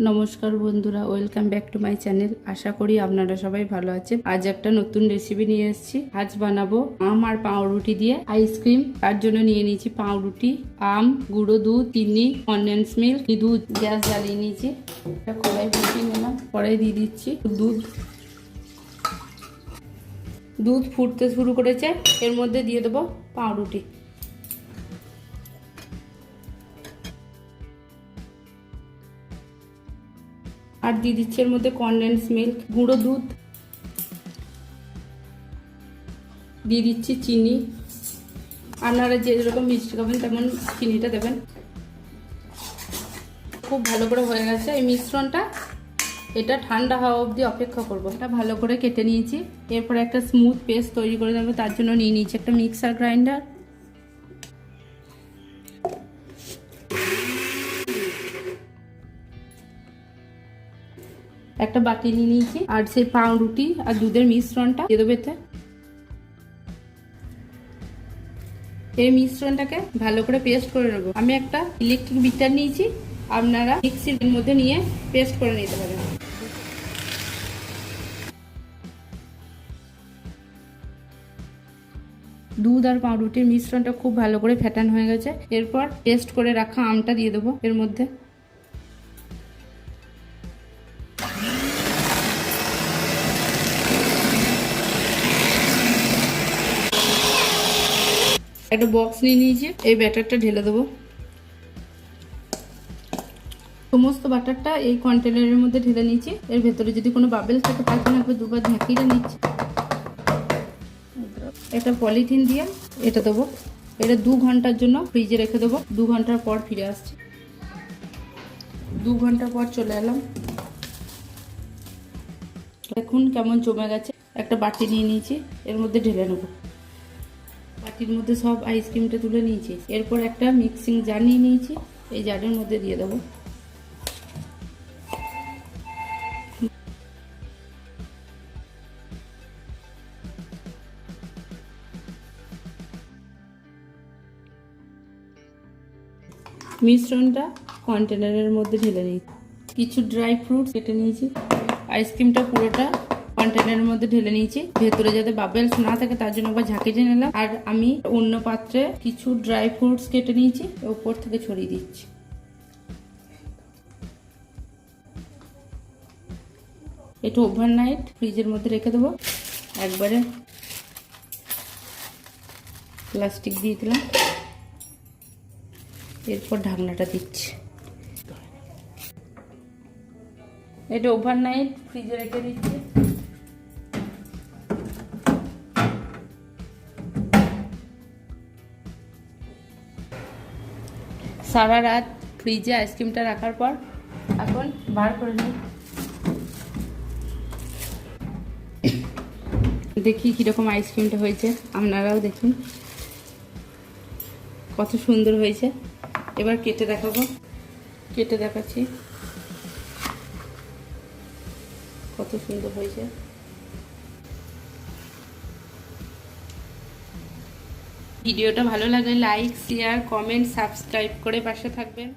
নমস্কার বন্ধুরা, welcome back to my channel. আশা করি আপনারা সবাই ভালো আছেন। আজ একটা নতুন রেসিপি নিয়ে এসেছি। আজ বানাবো আম আর পাউরুটি দিয়ে আইসক্রিম। তার জন্য নিয়ে নিয়েছি পাউরুটি, আম, গুঁড়ো দুধ, চিনি, কনডেন্স মিল্ক, দুধ। গ্যাস জ্বালিয়ে নিয়েছি, একটা কড়াই বসিয়ে নিলাম। কড়াই দিয়ে দিচ্ছি দুধ ফুটতে শুরু করেছে। এর মধ্যে দিয়ে দেবো পাউরুটি। আর দিয়ে দিচ্ছি এর মধ্যে কনডেন্স মিল্ক, গুঁড়ো দুধ, দিয়ে দিচ্ছি চিনি। আপনারা যেরকম মিষ্টি খাবেন তেমন চিনিটা দেবেন। খুব ভালো করে হয়ে গেছে এই মিশ্রণটা। এটা ঠান্ডা হওয়া অবধি অপেক্ষা করবো। এটা ভালো করে কেটে নিয়েছি। এরপরে একটা স্মুথ পেস্ট তৈরি করে নেবো। তার জন্য নিয়ে নিয়েছি একটা মিক্সার গ্রাইন্ডার। একটা বাটি নিয়ে নিয়েছি, আর সেই পাউরুটি আর দুধের মিশ্রণটা দিয়ে দেবো এতে। এই মিশ্রণটাকে ভালো করে পেস্ট করে নেবো। আমি একটা ইলেকট্রিক বিটার নিয়েছি, আপনারা মিক্সির মধ্যে নিয়ে পেস্ট করে নিতে পারেন। দুধ আর পাউরুটির মিশ্রণটা খুব ভালো করে ফেটানো হয়ে গেছে। এরপর পেস্ট করে রাখা আমটা দিয়ে দেবো এর মধ্যে। একটা বক্স নিয়ে নিয়েছি, এই ব্যাটারটা ঢেলে দেবো। সমস্ত বাটারটা এই কন্টেনারের মধ্যে ঢেলে নিয়েছি। এর ভেতরে যদি কোনো বাবেল থাকে তার জন্য একবার দুবার ঝাঁকিয়ে নিচ্ছি। একটা পলিথিন দিয়ে এটা দেবো। এটা 2 ঘন্টার জন্য ফ্রিজে রেখে দেবো। 2 ঘন্টার পর ফিরে আসছি। 2 ঘন্টা পর চলে এলাম। এখন কেমন জমে গেছে। একটা বাটি নিয়ে নিয়েছি, এর মধ্যে ঢেলে নেবো। বাটির মধ্যে সব আইসক্রিমটা তুলে নিয়েছি। এরপর একটা মিক্সিং জার নিয়ে নিয়েছি, এই জারের মধ্যে দিয়ে দেবো। মিশ্রণটা কন্টেনারের মধ্যে ঢেলে নিয়েছি। কিছু ড্রাই ফ্রুটস কেটে নিয়েছি। আইসক্রিমটা পুরোটা কন্টেনারের মধ্যে ঢেলে নিয়েছি। ভেতরে যাতে বাবেলস না থাকে তার জন্য আবার ঝাঁকিয়ে নিলাম। আর আমি অন্য পাত্রে কিছু ড্রাই ফ্রুটস কেটে নিয়েছি, উপর থেকে ছড়িয়ে দিচ্ছি। এটা ওভারনাইট ফ্রিজের মধ্যে রেখে দেবো। একবারে প্লাস্টিক দিয়ে দিলাম। এরপর ঢাকনাটা দিচ্ছি। এটা ওভারনাইট ফ্রিজে রেখে দিচ্ছি। সারা রাত ফ্রিজে আইসক্রিমটা রাখার পর এখন বার করে নিই। দেখি কীরকম আইসক্রিমটা হয়েছে, আপনারাও দেখুন কত সুন্দর হয়েছে। এবার কেটে দেখাবো, কেটে দেখাচ্ছি কত সুন্দর হয়েছে। ভিডিওটা ভালো লাগলে লাইক, শেয়ার, কমেন্ট, সাবস্ক্রাইব করে পাশে থাকবেন।